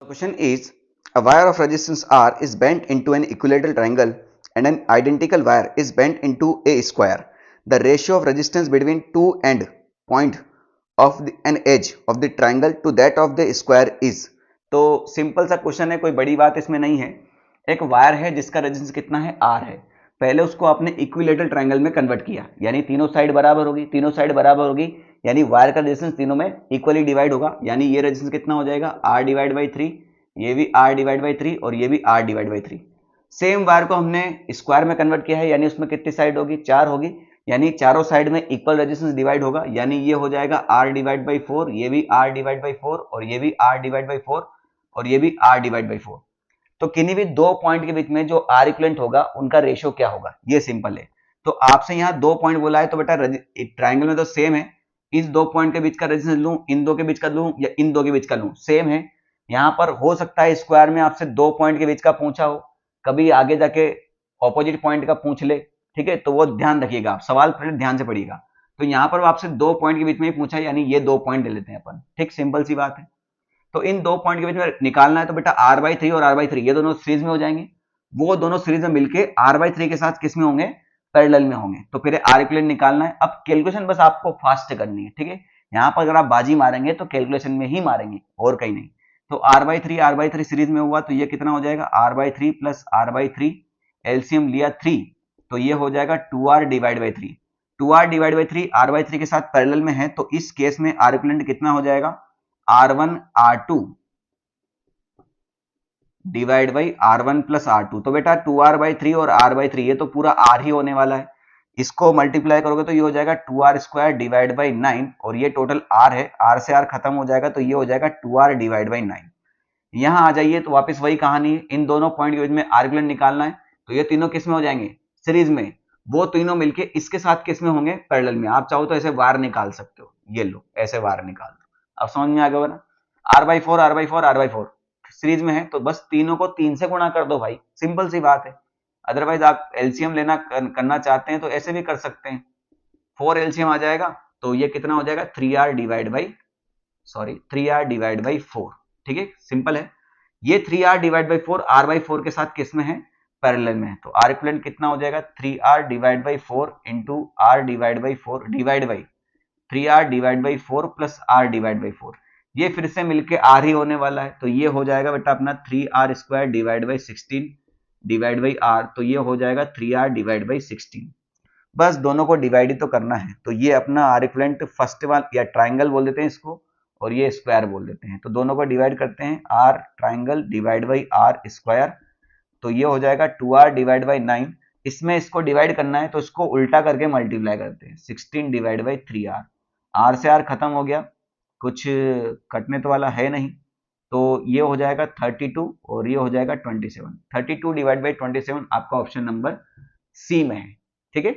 The question is, a wire of resistance R is bent into an equilateral triangle and an identical wire is bent into a square. The ratio of resistance between two end point of an edge of the triangle to that of the square is. तो simple सा question है, कोई बड़ी बात इसमें नहीं है। एक वायर है जिसका रेजिस्टेंस कितना है, आर है। पहले उसको आपने इक्विलेटरल ट्रायंगल में कन्वर्ट किया, यानी तीनों साइड बराबर होगी, तीनों साइड बराबर होगी यानी वायर का रेजिस्टेंस तीनों में इक्वली डिवाइड होगा, यानी ये रेजिस्टेंस कितना हो जाएगा, आर डिवाइड बाई 3, ये भी आर डिवाइड बाई 3 और ये भी r divide by 3। Same wire को हमने स्क्वायर में कन्वर्ट किया है, यानी उसमें कितनी साइड होगी, 4 होगी, यानी चारों साइड में इक्वल रेजिस्टेंस डिवाइड होगा, यानी ये हो जाएगा आर डिवाइड बाई 4, ये भी आर डिवाइड बाई 4 और ये भी आर डिवाइड बाई 4 और ये भी आर डिवाइड बाई 4। तो किन्हीं भी दो पॉइंट के बीच में जो आर इक्विवेलेंट होगा उनका रेशियो क्या होगा, ये सिंपल है। तो आपसे यहाँ दो पॉइंट बोला है, तो बेटा ट्राइंगल में तो सेम है, इस दो पॉइंट के बीच का रेजिस्टेंस लूं, इन दो के बीच का लूं या इन दो के बीच का लूं, सेम है। यहाँ पर हो सकता है स्क्वायर में आपसे दो पॉइंट के बीच का पूछा हो, कभी आगे जाके ऑपोजिट पॉइंट का पूछ ले, ठीक है, तो वो ध्यान रखिएगा, आप सवाल पहले ध्यान से पढ़िएगा। तो यहाँ पर आपसे दो पॉइंट के बीच में ही पूछा है, यानी ये दो पॉइंट ले लेते हैं अपन, ठीक, सिंपल सी बात है। तो इन दो पॉइंट के बीच में निकालना है, तो बेटा आर बाई 3 और आर बाई 3 ये दोनों सीरीज में हो जाएंगे, वो दोनों सीरीज में मिलके आर बाई 3 के साथ किस में होंगे, पैरेलल में होंगे। तो फिर आर इक्विवेलेंट निकालना है। अब कैलकुलेशन बस आपको फास्ट करनी है, ठीक है, यहाँ पर अगर आप बाजी मारेंगे तो कैलकुलेशन में ही मारेंगे और कहीं नहीं। तो आर बाई थ्री सीरीज में हुआ, तो ये कितना हो जाएगा, r by 3 plus r by 3, LCM लिया 3, तो ये हो जाएगा 2r divide by 3। 2r divide by 3 r by 3 के साथ पैरेलल में है, तो इस केस में आर इक्विवेलेंट कितना हो जाएगा, R1 R2 divide by R1 plus R2। तो बेटा 2r बाई 3 और r बाई 3 ये तो पूरा r ही होने वाला है, इसको मल्टीप्लाई करोगे तो ये हो जाएगा 2r स्क्वायर डिवाइड बाई 9 और ये टोटल r है, r से r खत्म हो जाएगा, तो ये हो जाएगा 2r डिवाइड बाई 9। यहाँ आ जाइए तो वापस वही कहानी है, इन दोनों पॉइंट के बीच में आर इक्विवेलेंट निकालना है, तो ये तीनों किस में हो जाएंगे, सीरीज में, वो तीनों मिलके इसके साथ किस में होंगे, पैरेलल में। आप चाहो तो ऐसे वार निकाल सकते हो, ये लो ऐसे वार निकाल दो, अब समझ में आ गया ना। R by 4 r by 4 r by 4 series में है, तो बस तीनों को 3 से गुणा कर दो भाई, सिंपल सी बात है। अदरवाइज आप एलसीएम लेना करना चाहते हैं तो ऐसे भी कर सकते हैं, 4 एलसीएम आ जाएगा, तो ये कितना हो जाएगा 3r डिवाइड बाई 4, ठीक है, सिंपल है। ये 3r divide by 4 r by 4 के साथ किस में है, पैरेलल में है, तो r इक्विवेलेंट कितना हो जाएगा 3r divide by 4 into r divide by 4 divide by 3r divide by 4 plus r divide by 4, ये फिर से मिलके r ही होने वाला है, तो ये हो जाएगा बेटा अपना 3r square divide by 16 divide by r, तो ये हो जाएगा 3r डिवाइड बाई 16। बस दोनों को डिवाइड ही तो करना है, तो ये अपना आर इक्विवेलेंट फर्स्ट वाला या ट्राइंगल बोल देते हैं इसको, और ये स्क्वायर बोल देते हैं, तो दोनों को डिवाइड करते हैं, r triangle divide by r square, तो ये हो जाएगा 2r डिवाइड बाई 9। इसमें इसको डिवाइड करना है तो इसको उल्टा करके मल्टीप्लाई करते हैं, 16 डिवाइड बाई 3r, r से r खत्म हो गया, कुछ कटने तो वाला है नहीं, तो ये हो जाएगा 32 और ये हो जाएगा 27। 32 डिवाइड बाई 27 आपका ऑप्शन नंबर सी में है, ठीक है।